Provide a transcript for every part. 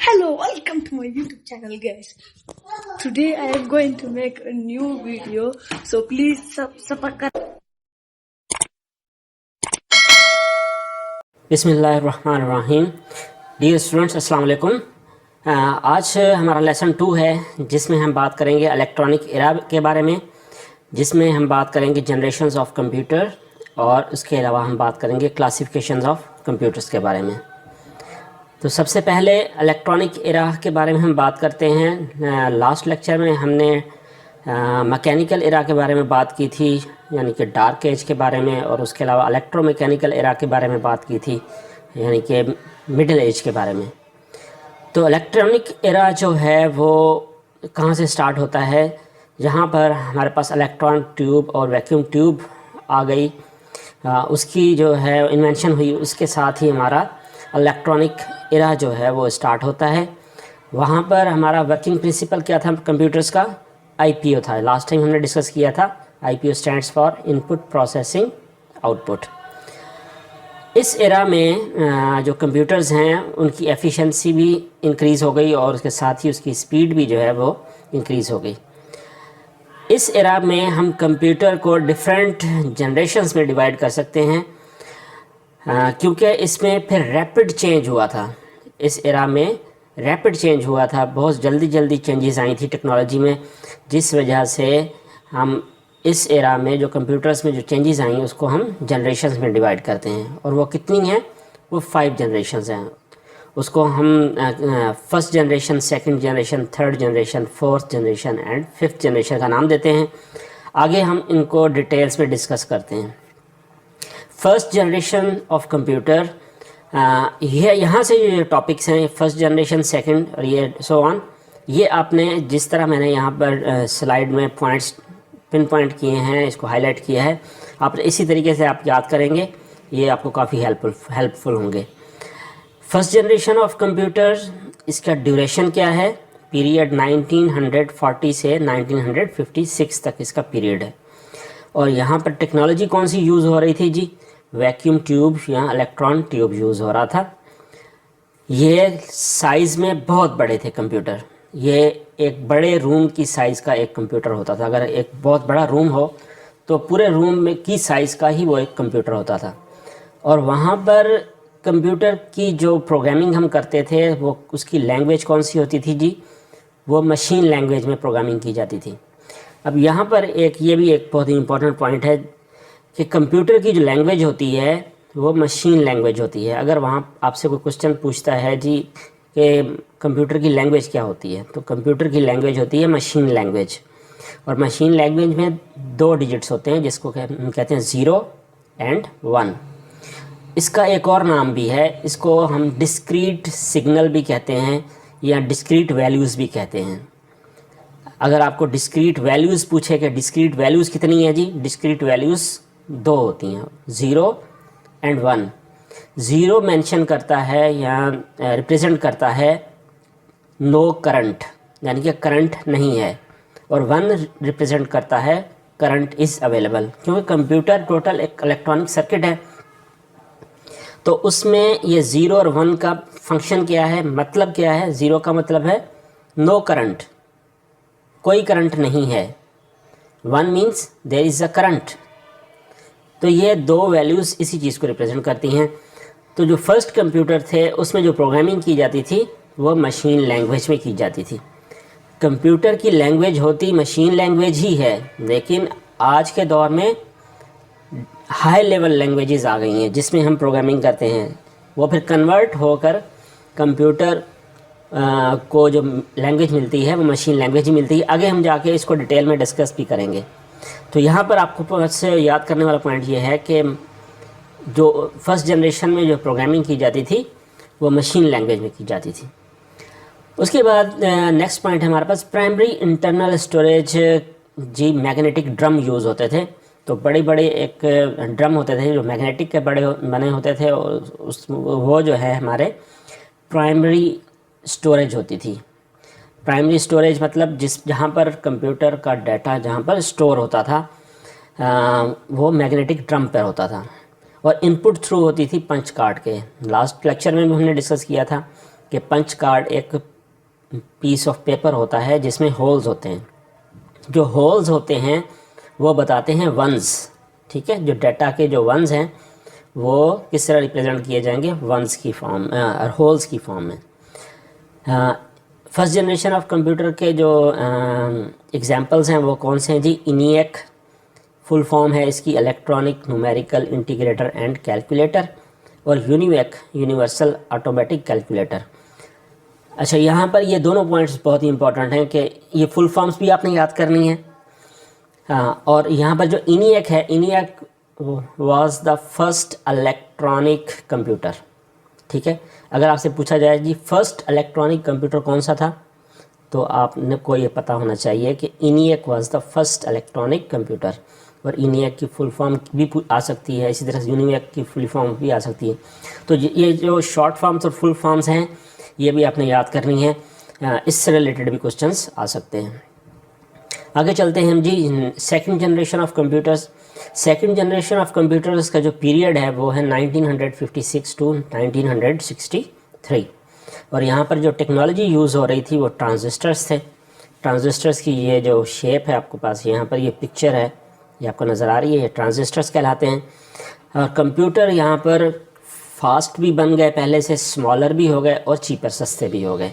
Hello, welcome to my YouTube channel, guys. Today I am going to make a new video, so please subscribe. बिस्मिल्लाहिर्रहमानिर्रहीम। Dear students, अस्सलाम वालेकुम। आज हमारा lesson 2 है, जिसमें हम बात करेंगे इलेक्ट्रॉनिक एरा के बारे में, जिसमें हम बात करेंगे जनरेशन्स ऑफ कंप्यूटर और उसके अलावा हम बात करेंगे क्लासिफिकेशंस ऑफ कंप्यूटर्स के बारे में। तो सबसे पहले इलेक्ट्रॉनिक एरा के बारे में हम बात करते हैं। लास्ट लेक्चर में हमने मैकेनिकल एरा के बारे में बात की थी, यानी कि डार्क एज के बारे में, और उसके अलावा इलेक्ट्रोमैकेनिकल एरा के बारे में बात की थी, यानी कि मिडिल एज के बारे में। तो इलेक्ट्रॉनिक एरा जो है वो कहाँ से स्टार्ट होता है? जहाँ पर हमारे पास इलेक्ट्रॉन ट्यूब और वैक्यूम ट्यूब आ गई, उसकी जो है इन्वेंशन हुई, उसके साथ ही हमारा इलेक्ट्रॉनिक एरा जो है वो स्टार्ट होता है। वहाँ पर हमारा वर्किंग प्रिंसिपल क्या था कंप्यूटर्स का? आईपीओ था। लास्ट टाइम हमने डिस्कस किया था। IPO stands for input processing output. इस एरा में जो कंप्यूटर्स हैं उनकी एफिशिएंसी भी इंक्रीज़ हो गई और उसके साथ ही उसकी स्पीड भी जो है वो इंक्रीज़ हो गई। इस एरा में हम कंप्यूटर को डिफरेंट जनरेशन्स में डिवाइड कर सकते हैं, क्योंकि इसमें फिर रैपिड चेंज हुआ था। इस एरा में रैपिड चेंज हुआ था, बहुत जल्दी चेंजेस आई थी टेक्नोलॉजी में, जिस वजह से हम इस एरा में जो कंप्यूटर्स में जो चेंजेस आई उसको हम जनरेशन्स में डिवाइड करते हैं। और वो कितनी हैं? वो 5 जनरेशन्स हैं। उसको हम first generation, second generation, third generation, fourth generation and fifth generation का नाम देते हैं। आगे हम इनको डिटेल्स में डिस्कस करते हैं। फर्स्ट जनरेशन ऑफ कंप्यूटर, ये यहाँ से ये टॉपिक्स हैं, फर्स्ट जनरेशन, सेकंड और ये सो ऑन। ये आपने जिस तरह मैंने यहाँ पर स्लाइड में पॉइंट्स पिन पॉइंट किए हैं, इसको हाईलाइट किया है, आप इसी तरीके से आप याद करेंगे, ये आपको काफ़ी हेल्पफुल होंगे। फर्स्ट जनरेशन ऑफ कंप्यूटर, इसका ड्यूरेशन क्या है? पीरियड 1940 से 1956 तक इसका पीरियड है। और यहाँ पर टेक्नोलॉजी कौन सी यूज़ हो रही थी जी? वैक्यूम ट्यूब या इलेक्ट्रॉन ट्यूब यूज़ हो रहा था। ये साइज़ में बहुत बड़े थे कंप्यूटर। ये एक बड़े रूम की साइज़ का एक कंप्यूटर होता था। अगर एक बहुत बड़ा रूम हो तो पूरे रूम में की साइज़ का ही वो एक कंप्यूटर होता था। और वहाँ पर कंप्यूटर की जो प्रोग्रामिंग हम करते थे, वो उसकी लैंग्वेज कौन सी होती थी जी? वो मशीन लैंग्वेज में प्रोग्रामिंग की जाती थी। अब यहाँ पर ये भी एक बहुत ही इम्पोर्टेंट पॉइंट है कि कंप्यूटर की जो लैंग्वेज होती है वो मशीन लैंग्वेज होती है। अगर वहाँ आपसे कोई क्वेश्चन पूछता है जी कि कंप्यूटर की लैंग्वेज क्या होती है, तो कंप्यूटर की लैंग्वेज होती है मशीन लैंग्वेज। और मशीन लैंग्वेज में 2 डिजिट्स होते हैं, जिसको हम कहते हैं 0 एंड 1। इसका एक और नाम भी है, इसको हम डिस्क्रीट सिग्नल भी कहते हैं या डिस्क्रीट वैल्यूज़ भी कहते हैं। अगर आपको डिस्क्रीट वैल्यूज़ पूछे कि डिस्क्रीट वैल्यूज़ कितनी है जी? डिस्क्रीट वैल्यूज़ 2 होती हैं, 0 एंड 1। 0 मेंशन करता है या रिप्रेजेंट करता है नो करंट, यानी कि करंट नहीं है, और 1 रिप्रेजेंट करता है करंट इज़ अवेलेबल। क्योंकि कंप्यूटर टोटल एक इलेक्ट्रॉनिक सर्किट है, तो उसमें ये 0 और 1 का फंक्शन क्या है, मतलब क्या है? 0 का मतलब है नो करंट, कोई करंट नहीं है। 1 means there is a current. तो ये 2 वैल्यूज़ इसी चीज़ को रिप्रेजेंट करती हैं। तो जो फर्स्ट कंप्यूटर थे उसमें जो प्रोग्रामिंग की जाती थी वो मशीन लैंग्वेज में की जाती थी। कंप्यूटर की लैंग्वेज होती मशीन लैंग्वेज ही है, लेकिन आज के दौर में हाई लेवल लैंग्वेजेस आ गई हैं जिसमें हम प्रोग्रामिंग करते हैं। वो फिर कन्वर्ट होकर कंप्यूटर को जो लैंग्वेज मिलती है वो मशीन लैंग्वेज ही मिलती है। आगे हम जाके इसको डिटेल में डिस्कस भी करेंगे। तो यहाँ पर आपको से याद करने वाला पॉइंट ये है कि जो फर्स्ट जनरेशन में जो प्रोग्रामिंग की जाती थी वो मशीन लैंग्वेज में की जाती थी। उसके बाद नेक्स्ट पॉइंट है हमारे पास प्राइमरी इंटरनल स्टोरेज। जी, मैग्नेटिक ड्रम यूज़ होते थे। तो बड़े बड़े एक ड्रम होते थे जो मैग्नेटिक के बने होते थे, और वो जो है हमारे प्राइमरी स्टोरेज होती थी। प्राइमरी स्टोरेज मतलब जहाँ पर कंप्यूटर का डाटा जहाँ पर स्टोर होता था, वो मैग्नेटिक ड्रम पर होता था। और इनपुट थ्रू होती थी पंच कार्ड के। लास्ट लेक्चर में भी हमने डिस्कस किया था कि पंच कार्ड एक पीस ऑफ पेपर होता है जिसमें होल्स होते हैं। जो होल्स होते हैं वो बताते हैं वंस, ठीक है। जो डाटा के जो वंस हैं वो किस तरह रिप्रेजेंट किए जाएंगे, वंस की फॉर्म और होल्स की फॉर्म में। फर्स्ट जनरेशन ऑफ कंप्यूटर के जो एग्जांपल्स हैं वो कौन से हैं जी। इनिएक फुल फॉर्म है इसकी electronic numerical integrator and calculator, और यूनिवेक यूनिवर्सल ऑटोमेटिक कैलकुलेटर। अच्छा, यहाँ पर ये दोनों पॉइंट्स बहुत ही इंपॉर्टेंट हैं कि ये फुल फॉर्म्स भी आपने याद करनी है। और यहाँ पर जो इनिएक है, ENIAC was the first electronic computer, ठीक है। अगर आपसे पूछा जाए जी फर्स्ट इलेक्ट्रॉनिक कंप्यूटर कौन सा था, तो आपने को ये पता होना चाहिए कि ENIAC was the first electronic computer. और इनिएक की फुल फॉर्म भी आ सकती है, इसी तरह से यूनिवेक की फुल फॉर्म भी आ सकती है। तो ये जो शॉर्ट फॉर्म्स और फुल फॉर्म्स हैं ये भी आपने याद करनी है, इससे रिलेटेड भी क्वेश्चंस आ सकते हैं। आगे चलते हैं हम जी। Second generation of computers. Second generation of computers का जो पीरियड है वो है 1956 टू 1963। और यहाँ पर जो टेक्नोलॉजी यूज़ हो रही थी वो ट्रांजिस्टर्स थे। ट्रांजिस्टर्स की ये जो शेप है आपके पास यहाँ पर ये पिक्चर है, ये आपको नज़र आ रही है, ये ट्रांजिस्टर्स कहलाते हैं। और कंप्यूटर यहाँ पर फास्ट भी बन गए, पहले से स्मॉलर भी हो गए और चीपर सस्ते भी हो गए।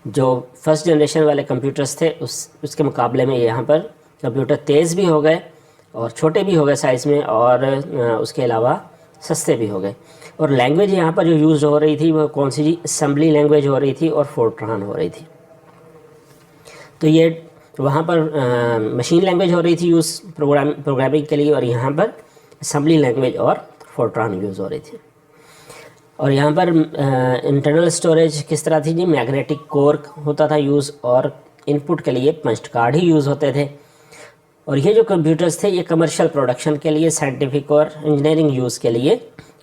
जो फर्स्ट जनरेशन वाले कंप्यूटर्स थे उसके मुकाबले में यहाँ पर कंप्यूटर तेज़ भी हो गए और छोटे भी हो गए साइज़ में, और उसके अलावा सस्ते भी हो गए। और लैंग्वेज यहाँ पर जो यूज़ हो रही थी वो कौन सी जी, असेंबली लैंग्वेज हो रही थी और फोर्ट्रान हो रही थी। तो ये वहाँ पर मशीन लैंग्वेज हो रही थी यूज़ प्रोग्रामिंग के लिए, और यहाँ पर असेंबली लैंग्वेज और फोर्ट्रान यूज़ हो रही थी। और यहाँ पर इंटरनल स्टोरेज किस तरह थी जी, मैग्नेटिक कोर होता था यूज़, और इनपुट के लिए पंच कार्ड ही यूज़ होते थे। और ये जो कंप्यूटर्स थे ये कमर्शियल प्रोडक्शन के लिए, साइंटिफिक और इंजीनियरिंग यूज़ के लिए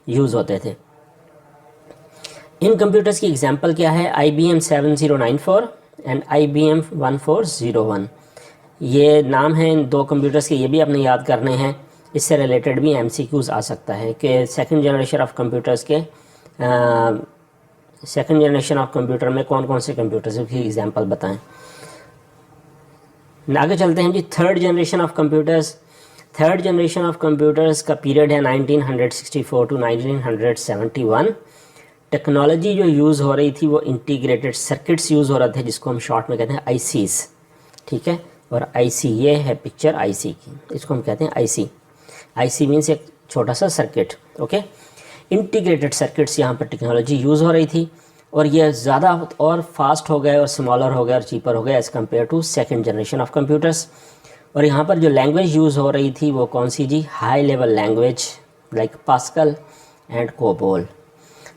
यूज़ होते थे। इन कंप्यूटर्स की एग्जांपल क्या है, IBM 7094 एंड IBM 1401। ये नाम हैं इन दो कंप्यूटर्स के, ये भी आपने याद करने हैं। इससे रिलेटेड भी MCQs आ सकता है कि सेकंड जनरेशन ऑफ कंप्यूटर्स के सेकंड जनरेशन ऑफ कंप्यूटर में कौन कौन से कंप्यूटर्स की एग्जांपल बताएं। आगे चलते हैं जी। Third generation of computers. Third generation of computers का पीरियड है 1964 टू 1971। टेक्नोलॉजी जो यूज़ हो रही थी वो इंटीग्रेटेड सर्किट्स यूज़ हो रहे थे, जिसको हम शॉर्ट में कहते हैं ICs, ठीक है। और IC ये है पिक्चर IC की, इसको हम कहते हैं IC। IC मीन्स एक छोटा सा सर्किट, ओके। इंटीग्रेटेड सर्किट्स यहाँ पर टेक्नोलॉजी यूज़ हो रही थी, और ये ज़्यादा और फास्ट हो गए और स्मॉलर हो गए और चीपर हो गए as compare to second generation of computers. और यहाँ पर जो लैंग्वेज यूज़ हो रही थी वो कौन सी जी, high level language like Pascal and COBOL,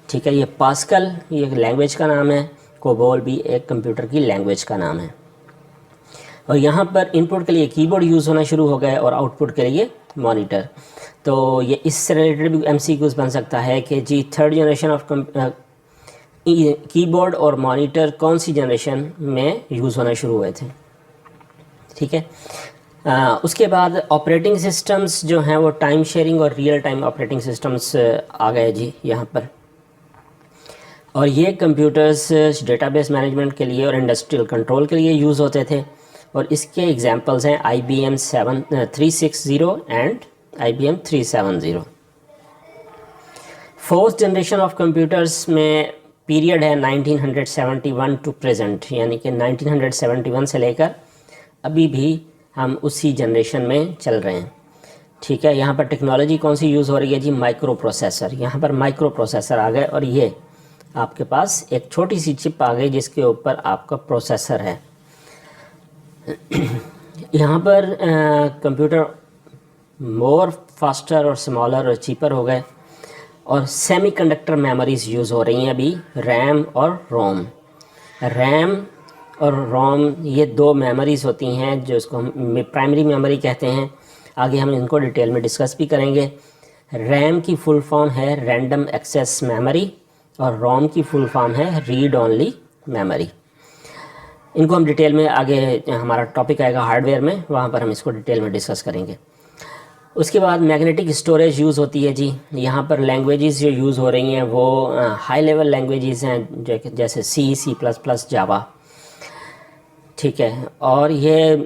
ठीक है। ये पास्कल ये एक लैंग्वेज का नाम है, कोबोल भी एक कंप्यूटर की लैंग्वेज का नाम है। और यहाँ पर इनपुट के लिए कीबोर्ड यूज़ होना शुरू हो गए और आउटपुट के लिए मॉनिटर। तो ये इससे रिलेटेड भी MCQs बन सकता है कि जी थर्ड जनरेशन ऑफ कीबोर्ड और मॉनिटर कौन सी जनरेशन में यूज़ होना शुरू हुए थे, ठीक है। उसके बाद ऑपरेटिंग सिस्टम्स जो हैं वो टाइम शेयरिंग और रियल टाइम ऑपरेटिंग सिस्टम्स आ गए जी यहाँ पर। और ये कंप्यूटर्स डेटाबेस मैनेजमेंट के लिए और इंडस्ट्रियल कंट्रोल के लिए यूज़ होते थे। और इसके एग्जांपल्स हैं IBM 360 and IBM 370। Fourth generation of computers में पीरियड है 1971 टू प्रेजेंट, यानी कि 1971 से लेकर अभी भी हम उसी जनरेशन में चल रहे हैं, ठीक है। यहाँ पर टेक्नोलॉजी कौन सी यूज़ हो रही है जी, माइक्रो प्रोसेसर। यहाँ पर माइक्रो प्रोसेसर आ गए, और ये आपके पास एक छोटी सी चिप आ गई जिसके ऊपर आपका प्रोसेसर है। यहाँ पर कंप्यूटर मोर फास्टर और स्मॉलर और चीपर हो गए, और सेमीकंडक्टर मेमोरीज यूज़ हो रही हैं अभी, रैम और रोम। रैम और रोम ये दो मेमोरीज होती हैं जो इसको हम प्राइमरी मेमोरी कहते हैं। आगे हम इनको डिटेल में डिस्कस भी करेंगे। रैम की फुल फॉर्म है रैंडम एक्सेस मेमोरी, और रोम की फुल फॉर्म है रीड ओनली मेमोरी। इनको हम डिटेल में आगे हमारा टॉपिक आएगा हार्डवेयर में, वहाँ पर हम इसको डिटेल में डिस्कस करेंगे। उसके बाद मैग्नेटिक स्टोरेज यूज़ होती है जी। यहाँ पर लैंग्वेजेस जो यूज़ हो रही हैं वो हाई लेवल लैंग्वेजेस हैं जैसे सी प्लस प्लस जावा, ठीक है। और ये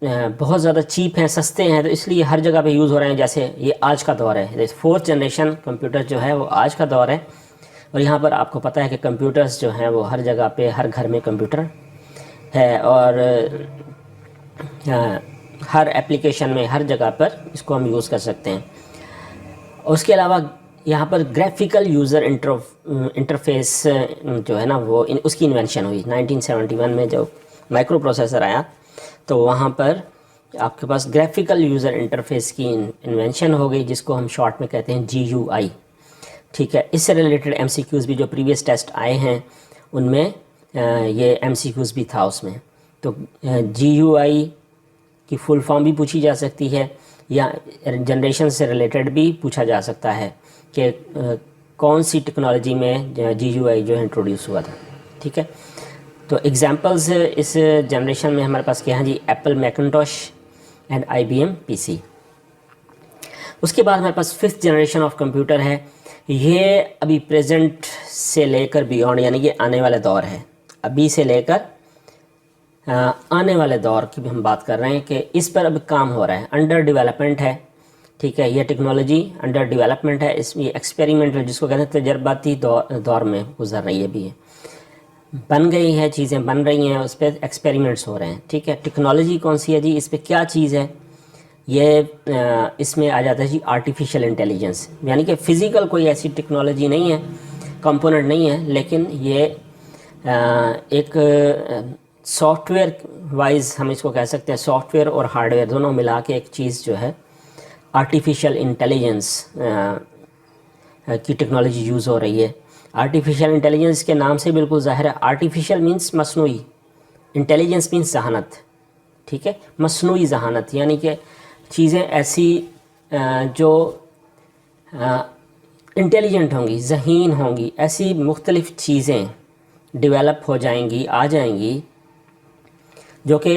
बहुत ज़्यादा चीप हैं, सस्ते हैं, तो इसलिए हर जगह पे यूज़ हो रहे हैं। जैसे ये आज का दौर है, 4th जनरेशन कंप्यूटर जो है वो आज का दौर है। और यहाँ पर आपको पता है कि कंप्यूटर्स जो हैं वो हर जगह पे, हर घर में कंप्यूटर है, और हर एप्लीकेशन में, हर जगह पर इसको हम यूज़ कर सकते हैं। उसके अलावा यहाँ पर ग्राफिकल यूज़र इंटरफेस जो है ना वो उसकी इन्वेंशन हुई 1971 में। जब माइक्रो प्रोसेसर आया तो वहाँ पर आपके पास ग्राफिकल यूज़र इंटरफेस की इन्वेंशन हो गई, जिसको हम शॉर्ट में कहते हैं GUI, ठीक है। इससे रिलेटेड MCQs भी जो प्रीवियस टेस्ट आए हैं उनमें ये MCQs भी था उसमें। तो GUI की फुल फॉर्म भी पूछी जा सकती है, या जनरेशन से रिलेटेड भी पूछा जा सकता है कि कौन सी टेक्नोलॉजी में GUI जो है इंट्रोड्यूस हुआ था, ठीक है। तो एग्जांपल्स इस जनरेशन में हमारे पास क्या है जी, एप्पल मैकिन्टॉश एंड IBM PC। उसके बाद हमारे पास 5th जनरेशन ऑफ कंप्यूटर है। ये अभी प्रेजेंट से लेकर बियॉन्ड, यानी कि आने वाला दौर है, अभी से लेकर आने वाले दौर की भी हम बात कर रहे हैं कि इस पर अब काम हो रहा है, अंडर डेवलपमेंट है, ठीक है। ये टेक्नोलॉजी अंडर डेवलपमेंट है, इसमें एक्सपेरिमेंटल जिसको कहते हैं तजर्बाती दौर में गुजर रही है। भी है, बन गई है, चीज़ें बन रही हैं, उस पर एक्सपेरिमेंट्स हो रहे हैं, ठीक है। टेक्नोलॉजी कौन सी है जी, इस पर क्या चीज़ है, ये इसमें आ जाता है जी आर्टिफिशियल इंटेलिजेंस। यानी कि फ़िज़िकल कोई ऐसी टेक्नोलॉजी नहीं है, कंपोनेंट नहीं है, लेकिन ये एक सॉफ्टवेयर वाइज हम इसको कह सकते हैं, सॉफ्टवेयर और हार्डवेयर दोनों मिला के एक चीज़ जो है आर्टिफिशियल इंटेलिजेंस की टेक्नोलॉजी यूज़ हो रही है। आर्टिफिशियल इंटेलिजेंस के नाम से बिल्कुल ज़ाहिर है, आर्टिफिशियल मींस मसनूई, इंटेलिजेंस मींस जहानत, ठीक है। मसनूई जहानत यानी कि चीज़ें ऐसी जो इंटेलिजेंट होंगी, ज़हीन होंगी, ऐसी मुख्तलिफ़ चीज़ें डेवलप हो जाएंगी, आ जाएंगी, जो कि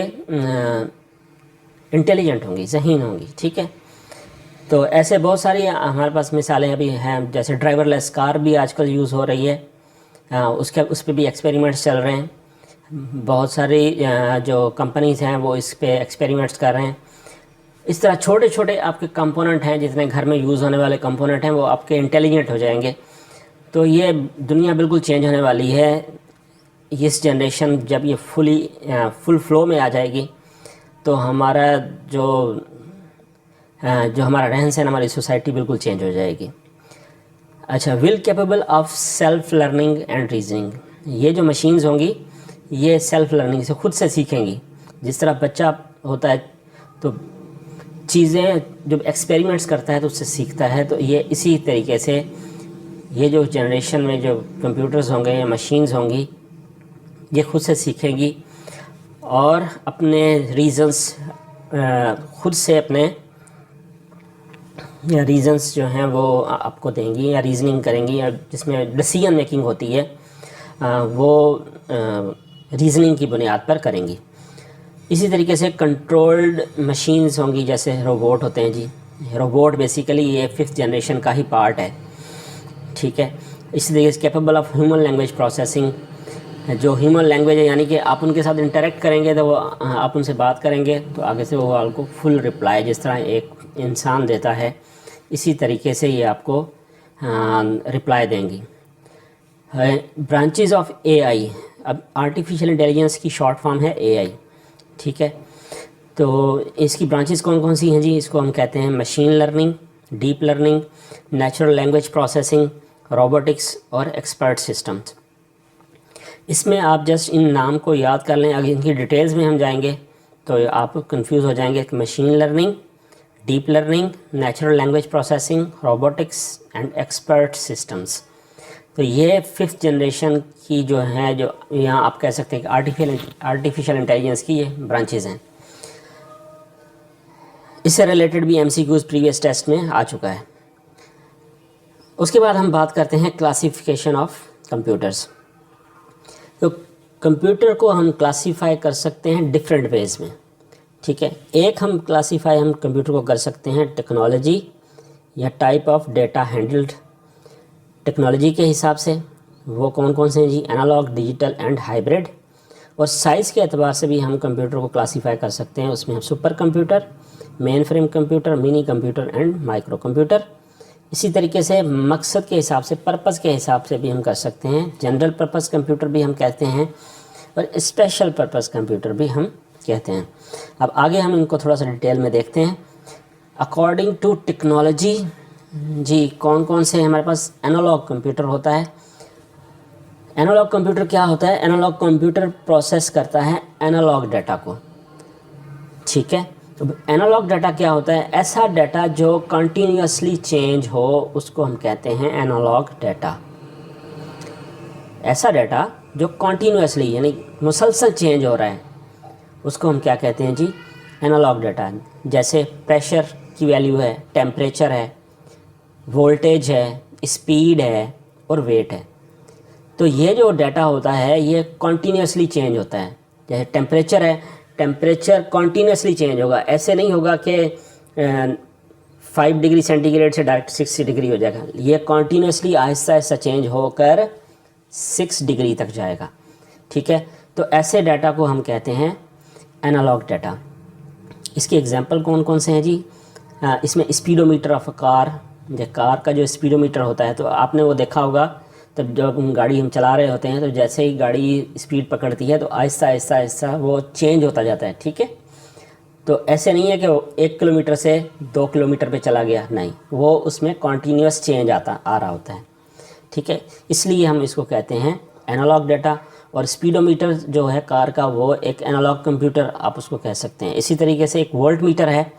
इंटेलिजेंट होंगी, ज़हीन होंगी, ठीक है। तो ऐसे बहुत सारी हमारे पास मिसालें अभी हैं, जैसे ड्राइवरलेस कार भी आजकल यूज़ हो रही है, उस पर भी एक्सपेरिमेंट्स चल रहे हैं। बहुत सारी जो कंपनीज़ हैं वो इस पे एक्सपेरिमेंट्स कर रहे हैं। इस तरह छोटे छोटे आपके कंपोनेंट हैं, जितने घर में यूज़ होने वाले कंपोनेंट हैं, वो आपके इंटेलिजेंट हो जाएंगे। तो ये दुनिया बिल्कुल चेंज होने वाली है। इस जनरेशन जब ये फुल फ्लो में आ जाएगी तो हमारा जो हमारा रहन सहन, हमारी सोसाइटी बिल्कुल चेंज हो जाएगी। अच्छा, will capable of self learning and reasoning. ये जो मशीन्स होंगी ये सेल्फ लर्निंग से खुद से सीखेंगी। जिस तरह बच्चा होता है तो चीज़ें जब एक्सपेरिमेंट्स करता है तो उससे सीखता है, तो ये इसी तरीके से ये जो जनरेशन में जो कंप्यूटर्स होंगे या मशीन्स होंगी ये खुद से सीखेंगी और अपने रीज़न्स खुद से अपने रीज़न्स जो हैं वो आपको देंगी या रीजनिंग करेंगी, या जिसमें डिसीजन मेकिंग होती है वो रीजनिंग की बुनियाद पर करेंगी। इसी तरीके से कंट्रोल्ड मशीन्स होंगी, जैसे रोबोट होते हैं जी। रोबोट बेसिकली ये 5th जनरेशन का ही पार्ट है, ठीक है। इसी तरीके से capable of human language processing. जो ह्यूमन लैंग्वेज है, यानी कि आप उनके साथ इंटरेक्ट करेंगे तो वो आप उनसे बात करेंगे तो आगे से वो आपको फुल रिप्लाई जिस तरह एक इंसान देता है, इसी तरीके से ये आपको रिप्लाई देंगी। ब्रांचेस ऑफ AI, अब आर्टिफिशियल इंटेलिजेंस की शॉर्ट फॉर्म है AI, ठीक है। तो इसकी ब्रांचेस कौन कौन सी हैं जी, इसको हम कहते हैं machine learning, deep learning, natural language processing, robotics और एक्सपर्ट सिस्टम्स। इसमें आप जस्ट इन नाम को याद कर लें, अगर इनकी डिटेल्स में हम जाएंगे तो आप कंफ्यूज हो जाएंगे कि machine learning, deep learning, natural language processing, robotics and expert systems. तो ये 5th जनरेशन की जो है, जो यहाँ आप कह सकते हैं कि आर्टिफिशियल इंटेलिजेंस की ये ब्रांचेज़ हैं। इससे रिलेटेड भी MCQs प्रीवियस टेस्ट में आ चुका है। उसके बाद हम बात करते हैं क्लासिफिकेशन ऑफ कंप्यूटर्स। तो कंप्यूटर को हम क्लासीफाई कर सकते हैं डिफरेंट वेज में, ठीक है। एक हम क्लासीफाई हम कंप्यूटर को कर सकते हैं टेक्नोलॉजी या type of data handled. Technology के हिसाब से वो कौन कौन से हैं जी, एनालॉग, डिजिटल एंड हाइब्रिड। और साइज़ के एतबार से भी हम कंप्यूटर को क्लासीफाई कर सकते हैं। उसमें हम super computer, main frame computer, mini computer and micro computer. इसी तरीके से मकसद के हिसाब से, पर्पज़ के हिसाब से भी हम कर सकते हैं। जनरल पर्पज़ कंप्यूटर भी हम कहते हैं और स्पेशल पर्पज़ कंप्यूटर भी हम कहते हैं। अब आगे हम इनको थोड़ा सा डिटेल में देखते हैं। अकॉर्डिंग टू टेक्नोलॉजी जी, कौन कौन से हमारे पास एनालॉग कंप्यूटर होता है। एनालॉग कंप्यूटर क्या होता है? एनालॉग कंप्यूटर प्रोसेस करता है एनालॉग डाटा को, ठीक है। तो एनालॉग डाटा क्या होता है? ऐसा डाटा जो कंटिन्यूसली चेंज हो उसको हम कहते हैं एनालॉग डाटा। ऐसा डाटा जो कंटिन्यूसली यानी मुसलसल चेंज हो रहा है उसको हम क्या कहते हैं जी? Analog data. जैसे प्रेशर की वैल्यू है, टेम्परेचर है, वोल्टेज है, स्पीड है और वेट है। तो ये जो डाटा होता है ये कंटिन्यूसली चेंज होता है। जैसे टेम्परेचर है, टेम्परेचर कंटिन्यूसली चेंज होगा। ऐसे नहीं होगा कि 5 डिग्री सेंटीग्रेड से डायरेक्ट 60 डिग्री हो जाएगा। ये कंटिन्यूसली आहिस्ता आहिस्ता चेंज होकर 6 डिग्री तक जाएगा, ठीक है। तो ऐसे डाटा को हम कहते हैं एनालॉग डाटा। इसके एग्जांपल कौन कौन से हैं जी? इसमें स्पीडोमीटर ऑफ अ कार, जो कार का जो स्पीडोमीटर होता है, तो आपने वो देखा होगा तब जब गाड़ी हम चला रहे होते हैं तो जैसे ही गाड़ी स्पीड पकड़ती है तो आहिस्ता आहिस्ता आहिस्ता वो चेंज होता जाता है, ठीक है। तो ऐसे नहीं है कि वो 1 किलोमीटर से 2 किलोमीटर पे चला गया, नहीं, वो उसमें कॉन्टीन्यूस चेंज आ रहा होता है, ठीक है। इसलिए हम इसको कहते हैं एनालॉग डाटा। और स्पीडोमीटर जो है कार का वो एक एनालॉग कंप्यूटर आप उसको कह सकते हैं। इसी तरीके से एक वोल्ट मीटर है,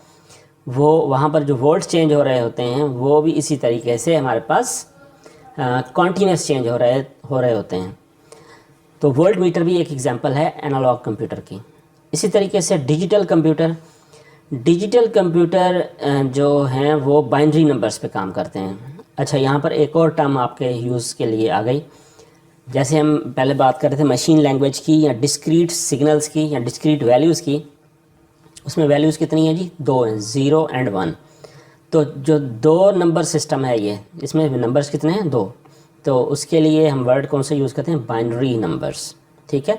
वो वहाँ पर जो वोल्ट चेंज हो रहे होते हैं वो भी इसी तरीके से हमारे पास कॉन्टीन्यूस चेंज हो रहे होते हैं। तो वोल्ट मीटर भी एक एग्जांपल है एनालॉग कंप्यूटर की। इसी तरीके से डिजिटल कंप्यूटर जो हैं वो बाइनरी नंबर्स पे काम करते हैं। अच्छा, यहाँ पर एक और टर्म आपके यूज़ के लिए आ गई। जैसे हम पहले बात कर रहे थे मशीन लैंग्वेज की या डिस्क्रीट सिग्नल्स की या डिस्क्रीट वैल्यूज़ की, उसमें वैल्यूज़ कितनी है जी? 2 हैं, 0 एंड 1। तो जो 2 नंबर सिस्टम है ये, इसमें नंबर्स कितने हैं? 2। तो उसके लिए हम वर्ड कौन सा यूज़ करते हैं? बाइनरी नंबर्स, ठीक है।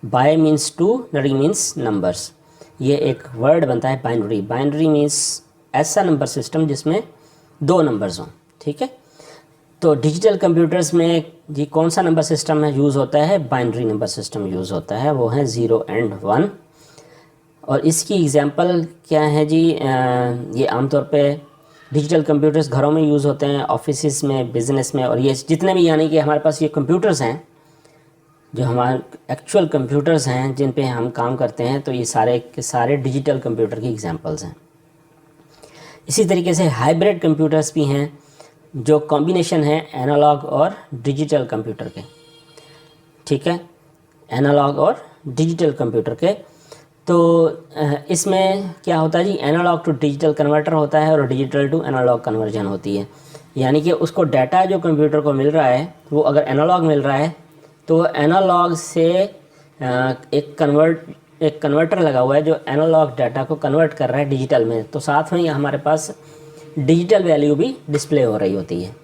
बाय मीन्स टू, नरी मीन्स नंबर्स। ये एक वर्ड बनता है बाइनरी। बाइनरी मीन्स ऐसा नंबर सिस्टम जिसमें 2 नंबर्स हों, ठीक है। तो डिजिटल कंप्यूटर्स में जी कौन सा नंबर सिस्टम है यूज़ होता है? बाइनरी नंबर सिस्टम यूज़ होता है, वो है 0 एंड 1। और इसकी एग्जांपल क्या है जी? ये आमतौर पे डिजिटल कंप्यूटर्स घरों में यूज़ होते हैं, ऑफिस में, बिज़नेस में। और ये जितने भी यानी कि हमारे पास ये कंप्यूटर्स हैं, जो हमारे एक्चुअल कंप्यूटर्स हैं जिन पे हम काम करते हैं, तो ये सारे के सारे डिजिटल कंप्यूटर की एग्जांपल्स हैं। इसी तरीके से हाइब्रिड कंप्यूटर्स भी हैं जो कॉम्बिनेशन है एनालॉग और डिजिटल कंप्यूटर के, ठीक है, एनालॉग और डिजिटल कंप्यूटर के। तो इसमें क्या होता है जी? एनालॉग टू डिजिटल कन्वर्टर होता है और डिजिटल टू एनालॉग कन्वर्जन होती है। यानी कि उसको डाटा जो कंप्यूटर को मिल रहा है वो अगर एनालॉग मिल रहा है तो एनालॉग से एक कन्वर्टर लगा हुआ है जो एनालॉग डाटा को कन्वर्ट कर रहा है डिजिटल में। तो साथ में हमारे पास डिजिटल वैल्यू भी डिस्प्ले हो रही होती है,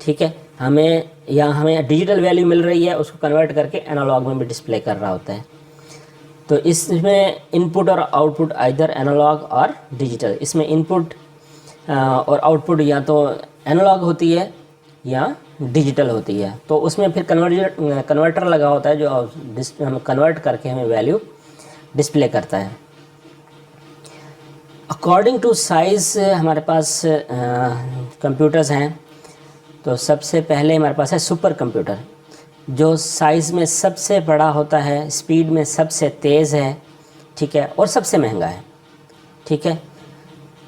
ठीक है। हमें डिजिटल वैल्यू मिल रही है, उसको कन्वर्ट करके एनालॉग में भी डिस्प्ले कर रहा होता है। तो इसमें इनपुट और आउटपुट आइदर एनालॉग और डिजिटल। इसमें इनपुट और आउटपुट या तो एनालॉग होती है या डिजिटल होती है। तो उसमें फिर कन्वर्टर लगा होता है जो हम कन्वर्ट करके हमें वैल्यू डिस्प्ले करता है। अकॉर्डिंग टू साइज़ हमारे पास कंप्यूटर्स हैं। तो सबसे पहले हमारे पास है सुपर कंप्यूटर, जो साइज़ में सबसे बड़ा होता है, स्पीड में सबसे तेज़ है, ठीक है, और सबसे महंगा है, ठीक है।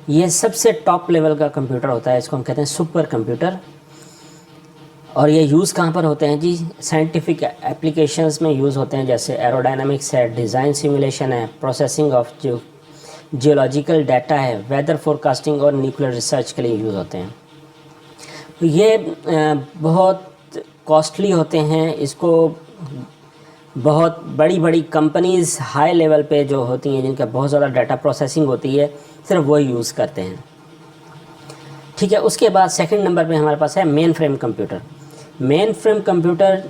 ये सबसे टॉप लेवल का कंप्यूटर होता है, इसको हम कहते हैं सुपर कंप्यूटर। और ये यूज़ कहाँ पर होते हैं जी? साइंटिफिक एप्लीकेशंस में यूज़ होते हैं, जैसे एरोडायनामिक्स है, डिज़ाइन सिमुलेशन है, प्रोसेसिंग ऑफ जियोलॉजिकल डाटा है, वेदर फोरकास्टिंग और न्यूक्लियर रिसर्च के लिए यूज़ होते हैं। तो ये बहुत कॉस्टली होते हैं। इसको बहुत बड़ी बड़ी कंपनीज़ हाई लेवल पे जो होती हैं, जिनका बहुत ज़्यादा डाटा प्रोसेसिंग होती है, सिर्फ वही यूज़ करते हैं। ठीक है, उसके बाद सेकंड नंबर पे हमारे पास है main frame computer. Main frame computer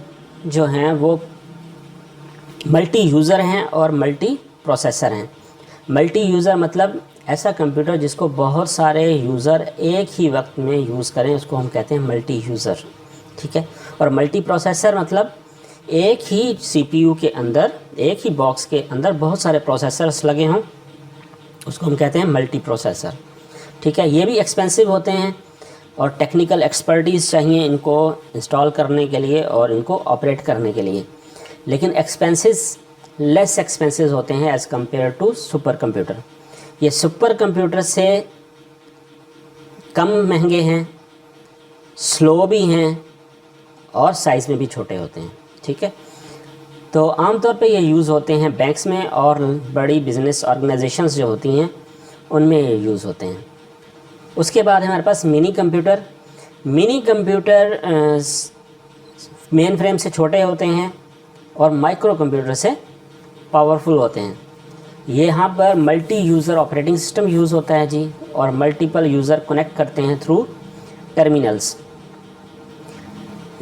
जो हैं वो मल्टी यूज़र हैं और मल्टी प्रोसेसर हैं। मल्टी यूज़र मतलब ऐसा कंप्यूटर जिसको बहुत सारे यूज़र एक ही वक्त में यूज़ करें, उसको हम कहते हैं मल्टी यूज़र। ठीक है, और मल्टी प्रोसेसर मतलब एक ही सीपीयू के अंदर, एक ही बॉक्स के अंदर बहुत सारे प्रोसेसर्स लगे हों, उसको हम कहते हैं मल्टी प्रोसेसर। ठीक है, ये भी एक्सपेंसिव होते हैं और टेक्निकल एक्सपर्टीज़ चाहिए इनको इंस्टॉल करने के लिए और इनको ऑपरेट करने के लिए, लेकिन एक्सपेंसेस लेस एक्सपेंसेस होते हैं as compare to super computer. ये सुपर कंप्यूटर से कम महंगे हैं, स्लो भी हैं और साइज़ में भी छोटे होते हैं। ठीक है, तो आमतौर पे ये यूज़ होते हैं बैंक्स में और बड़ी बिजनेस ऑर्गेनाइजेशंस जो होती हैं उनमें ये यूज़ होते हैं। उसके बाद हमारे पास mini computer. Mini computer mainframe से छोटे होते हैं और माइक्रो कंप्यूटर से पावरफुल होते हैं। ये यहाँ पर multi user operating system use होता है जी, और मल्टीपल यूज़र कनेक्ट करते हैं थ्रू टर्मिनल्स।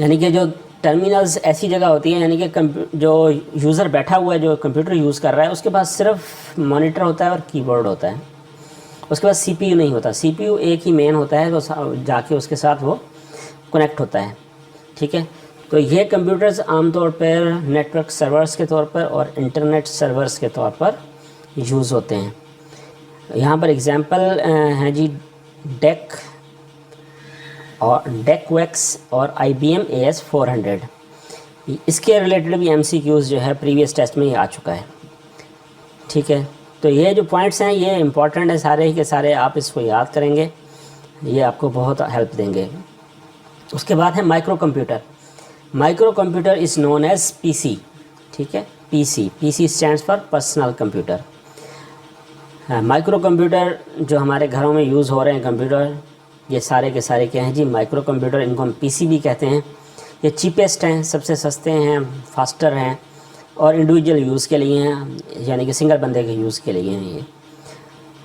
यानी कि जो टर्मिनल्स ऐसी जगह होती है, यानी कि जो यूज़र बैठा हुआ है, जो कंप्यूटर यूज़ कर रहा है, उसके पास सिर्फ मॉनिटर होता है और कीबोर्ड होता है, उसके पास सीपीयू नहीं होता। सीपीयू एक ही मेन होता है, तो जाके उसके साथ वो कनेक्ट होता है। ठीक है, तो ये कंप्यूटर्स आमतौर पर नेटवर्क सर्वर्स के तौर पर और इंटरनेट सर्वर्स के तौर पर यूज़ होते हैं। यहाँ पर एग्जांपल हैं जी डेक और डेकवेक्स और IBM AS400। इसके रिलेटेड भी MCQs जो है प्रीवियस टेस्ट में ही आ चुका है। ठीक है, तो ये जो पॉइंट्स हैं ये इम्पॉर्टेंट है सारे ही के सारे, आप इसको याद करेंगे, ये आपको बहुत हेल्प देंगे। उसके बाद है micro computer. Micro computer is known as PC। ठीक है, PC stands for personal computer. Micro computer जो हमारे घरों में यूज़ हो रहे हैं कंप्यूटर, ये सारे के सारे क्या हैं जी, माइक्रो कंप्यूटर। इनको हम PC भी कहते हैं। ये चीपेस्ट हैं, सबसे सस्ते हैं, फास्टर हैं और इंडिविजुअल यूज़ के लिए हैं, यानी कि सिंगल बंदे के यूज़ के लिए हैं ये।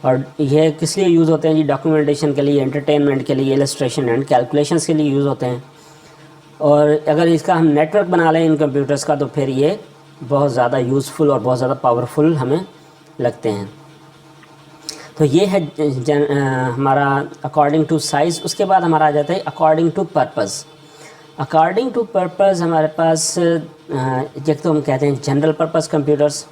और ये किस लिए यूज़ होते हैं जी, डॉक्यूमेंटेशन के लिए, एंटरटेनमेंट के लिए, इलस्ट्रेशन एंड कैलकुलेशंस के लिए यूज़ होते हैं। और अगर इसका हम नेटवर्क बना लें इन कंप्यूटर्स का, तो फिर ये बहुत ज़्यादा यूज़फुल और बहुत ज़्यादा पावरफुल हमें लगते हैं। तो ये है हमारा अकॉर्डिंग टू साइज़। उसके बाद हमारा आ जाता है according to purpose. According to purpose हमारे पास एक तो हम कहते हैं general purpose computers.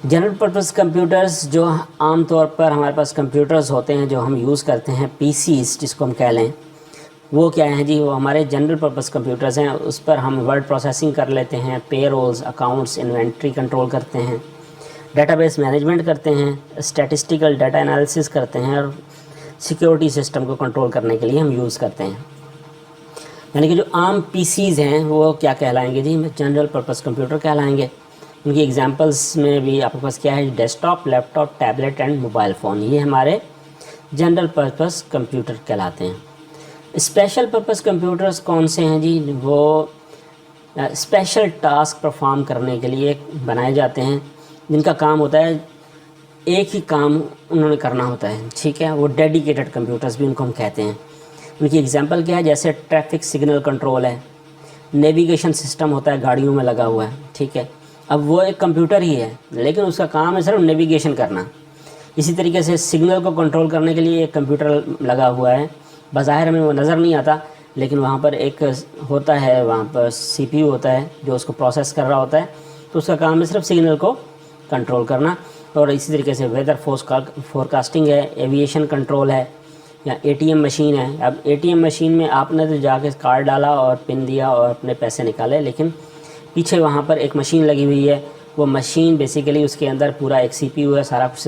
General purpose computers जो आम तौर पर हमारे पास कंप्यूटर्स होते हैं जो हम यूज़ करते हैं, PCs जिसको हम कह लें, वो क्या हैं जी, वो हमारे जनरल पर्पज़ कंप्यूटर्स हैं। उस पर हम वर्ड प्रोसेसिंग कर लेते हैं, पेरोल्स, अकाउंट्स, इन्वेंट्री कंट्रोल करते हैं, डेटाबेस मैनेजमेंट करते हैं, स्टैटिस्टिकल डाटा एनालिसिस करते हैं और सिक्योरिटी सिस्टम को कंट्रोल करने के लिए हम यूज़ करते हैं। यानी कि जो आम PCs हैं वो क्या कहलाएंगे जी, जनरल पर्पज़ कंप्यूटर कहलाएंगे। उनकी एग्जांपल्स में भी आपके पास क्या है, desktop, laptop, tablet and mobile phone, ये हमारे जनरल पर्पज़ कंप्यूटर कहलाते हैं। स्पेशल पर्पज़ कंप्यूटर्स कौन से हैं जी, वो स्पेशल टास्क परफॉर्म करने के लिए बनाए जाते हैं, जिनका काम होता है एक ही काम उन्होंने करना होता है। ठीक है, वो डेडिकेटेड कंप्यूटर्स भी उनको हम कहते हैं। उनकी एग्जांपल क्या है, जैसे ट्रैफिक सिग्नल कंट्रोल है, नेविगेशन सिस्टम होता है गाड़ियों में लगा हुआ है। ठीक है, अब वो एक कंप्यूटर ही है लेकिन उसका काम है सिर्फ नेविगेशन करना। इसी तरीके से सिग्नल को कंट्रोल करने के लिए एक कंप्यूटर लगा हुआ है, बाज़ाहिर में वो नज़र नहीं आता, लेकिन वहाँ पर एक होता है, वहाँ पर CPU होता है जो उसको प्रोसेस कर रहा होता है, तो उसका काम है सिर्फ सिग्नल को कंट्रोल करना। और इसी तरीके से वेदर फोरकास्टिंग है, एविएशन कंट्रोल है, या ATM मशीन है। अब ATM मशीन में आपने तो जाके कार्ड डाला और पिन दिया और अपने पैसे निकाले, लेकिन पीछे वहाँ पर एक मशीन लगी हुई है, वो मशीन बेसिकली उसके अंदर पूरा एक CPU है, सारा कुछ